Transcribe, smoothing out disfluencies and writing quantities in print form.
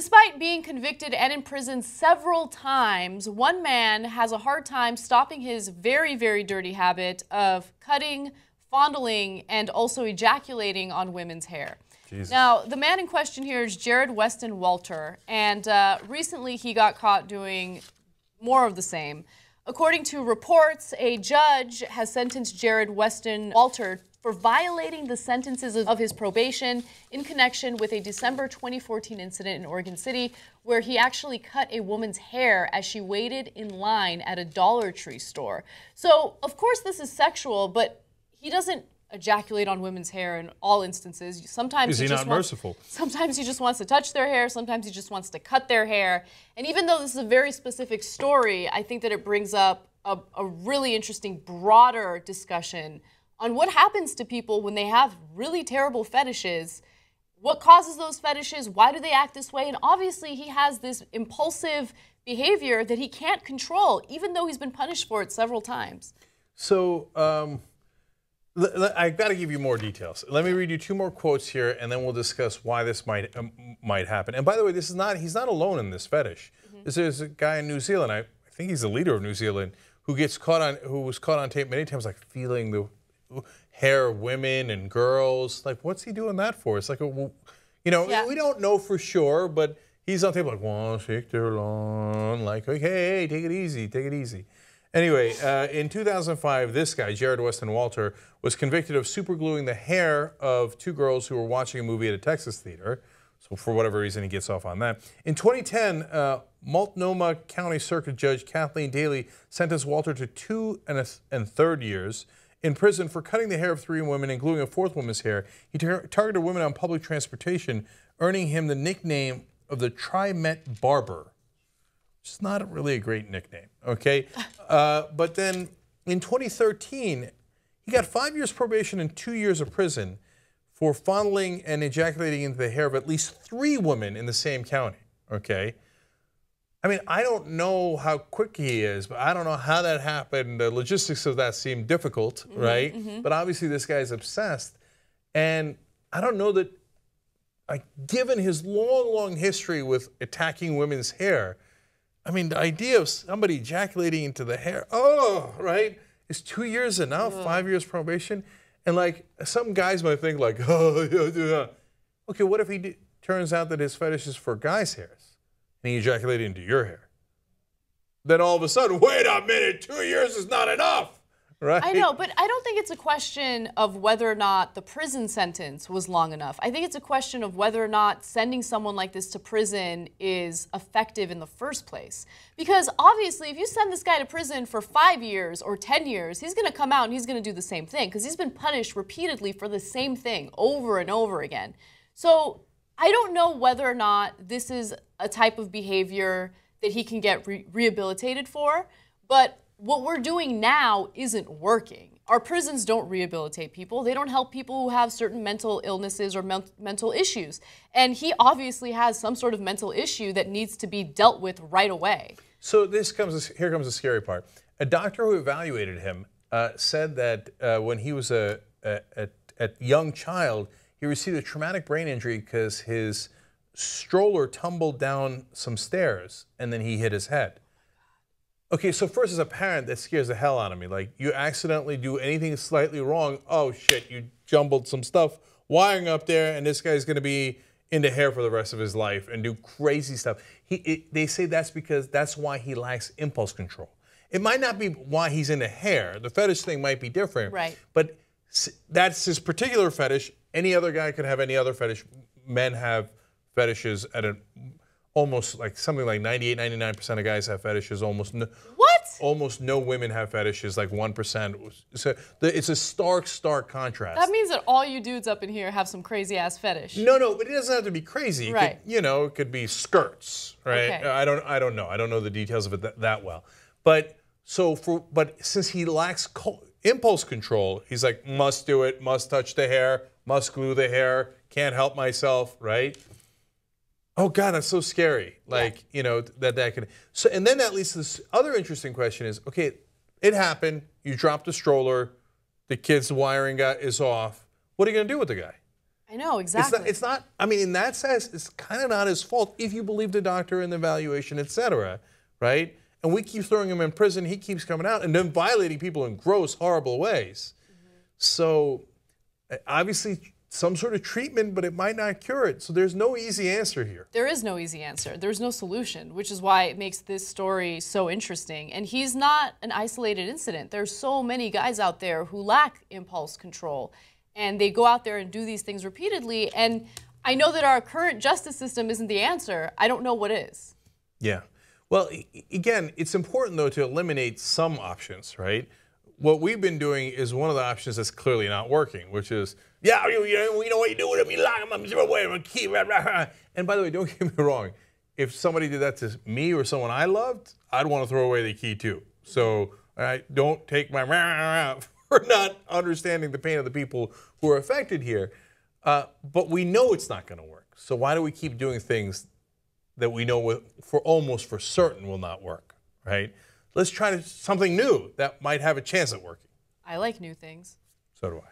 Despite being convicted and imprisoned several times, one man has a hard time stopping his very, very dirty habit of cutting, fondling, and also ejaculating on women's hair. Jesus. Now, the man in question here is Jared Weston Walter, and recently he got caught doing more of the same. According to reports, a judge has sentenced Jared Weston Walter for violating the sentences of his probation in connection with a December 2014 incident in Oregon City where he actually cut a woman's hair as she waited in line at a Dollar Tree store. So, of course, this is sexual, but he doesn't ejaculate on women's hair in all instances. Sometimes is he not merciful? Sometimes he just wants to touch their hair. Sometimes he just wants to cut their hair. And even though this is a very specific story, I think that it brings up a really interesting, broader discussion on what happens to people when they have really terrible fetishes, what causes those fetishes, why do they act this way, and obviously he has this impulsive behavior that he can't control, even though he's been punished for it several times. So, I've got to give you more details. Let me read you two more quotes here, and then we'll discuss why this might happen. And by the way, he's not alone in this fetish. This is a guy in New Zealand. I think he's the leader of New Zealand who was caught on tape many times, like feeling the hair of women and girls. Like, what's he doing that for? It's like we don't know for sure, but he's on tape like, one, shake their lawn, like, hey, take it easy, take it easy. Anyway, in 2005, this guy, Jared Weston Walter, was convicted of supergluing the hair of two girls who were watching a movie at a Texas theater. So for whatever reason, he gets off on that. In 2010, Multnomah County Circuit Judge Kathleen Daly sentenced Walter to 2 1/3 years in prison for cutting the hair of 3 women and gluing a 4th woman's hair. He targeted women on public transportation, earning him the nickname of the Tri-Met Barber. Which is not really a great nickname, okay? But then in 2013, he got 5 years probation and 2 years of prison for fondling and ejaculating into the hair of at least 3 women in the same county, okay? I mean, I don't know how quick he is, but I don't know how that happened. The logistics of that seem difficult, right? But obviously this guy's obsessed. And I don't know that, like, given his long, long history with attacking women's hair, I mean, the idea of somebody ejaculating into the hair, right? Is 2 years enough? 5 years probation? And like, some guys might think like, okay, what if he turns out that his fetish is for guys' hairs? And he ejaculated into your hair. Then all of a sudden, wait a minute, 2 years is not enough, right? I know, but I don't think it's a question of whether or not the prison sentence was long enough. I think it's a question of whether or not sending someone like this to prison is effective in the first place. Because obviously, if you send this guy to prison for 5 years or 10 years, he's going to come out and he's going to do the same thing because he's been punished repeatedly for the same thing over and over again. So I don't know whether or not this is a type of behavior that he can get rehabilitated for, but what we're doing now isn't working. Our prisons don't rehabilitate people. They don't help people who have certain mental illnesses or mental issues. And he obviously has some sort of mental issue that needs to be dealt with right away. So here comes the scary part. A doctor who evaluated him said that when he was a young child, he received a traumatic brain injury because his stroller tumbled down some stairs and then he hit his head. Okay, so first as a parent, that scares the hell out of me. Like, you accidentally do anything slightly wrong, oh shit, you jumbled some stuff, wiring up there, and this guy's gonna be into hair for the rest of his life and do crazy stuff. They say that's why he lacks impulse control. It might not be why he's into hair. The fetish thing might be different, right? But that's his particular fetish. Any other guy could have any other fetish. Men have fetishes at almost like something like 98, 99% of guys have fetishes. Almost no women have fetishes, like 1%. So it's a stark contrast. That means that all you dudes up in here have some crazy ass fetish. No, but it doesn't have to be crazy. Right. It could be skirts, right? Okay. I don't know. I don't know the details of it that well. But since he lacks impulse control, he's like, must do it, must touch the hair, must glue the hair, can't help myself, right? Oh God, that's so scary. Like, that could. So, and then that leads to this other interesting question is, okay, it happened. You dropped the stroller. The kid's wiring is off. What are you going to do with the guy? I know, exactly. It's not, I mean, in that sense, it's kind of not his fault if you believe the doctor and the evaluation, et cetera, right? And we keep throwing him in prison, he keeps coming out and then violating people in gross, horrible ways. So obviously some sort of treatment, but it might not cure it. So there's no easy answer here. There is no easy answer. There's no solution, which is why it makes this story so interesting. And he's not an isolated incident. There's so many guys out there who lack impulse control, and they go out there and do these things repeatedly. And I know that our current justice system isn't the answer. I don't know what is. Yeah. Well, again, it's important, though, to eliminate some options, right? What we've been doing is one of the options that's clearly not working, which is, yeah, you know what you do with them, you lock them up, throw away with a key, blah, blah, blah. And by the way, don't get me wrong, if somebody did that to me or someone I loved, I'd want to throw away the key too. So don't take my for not understanding the pain of the people who are affected here. But we know it's not going to work. So why do we keep doing things that we know for almost for certain will not work, right? Let's try something new that might have a chance at working. I like new things. So do I.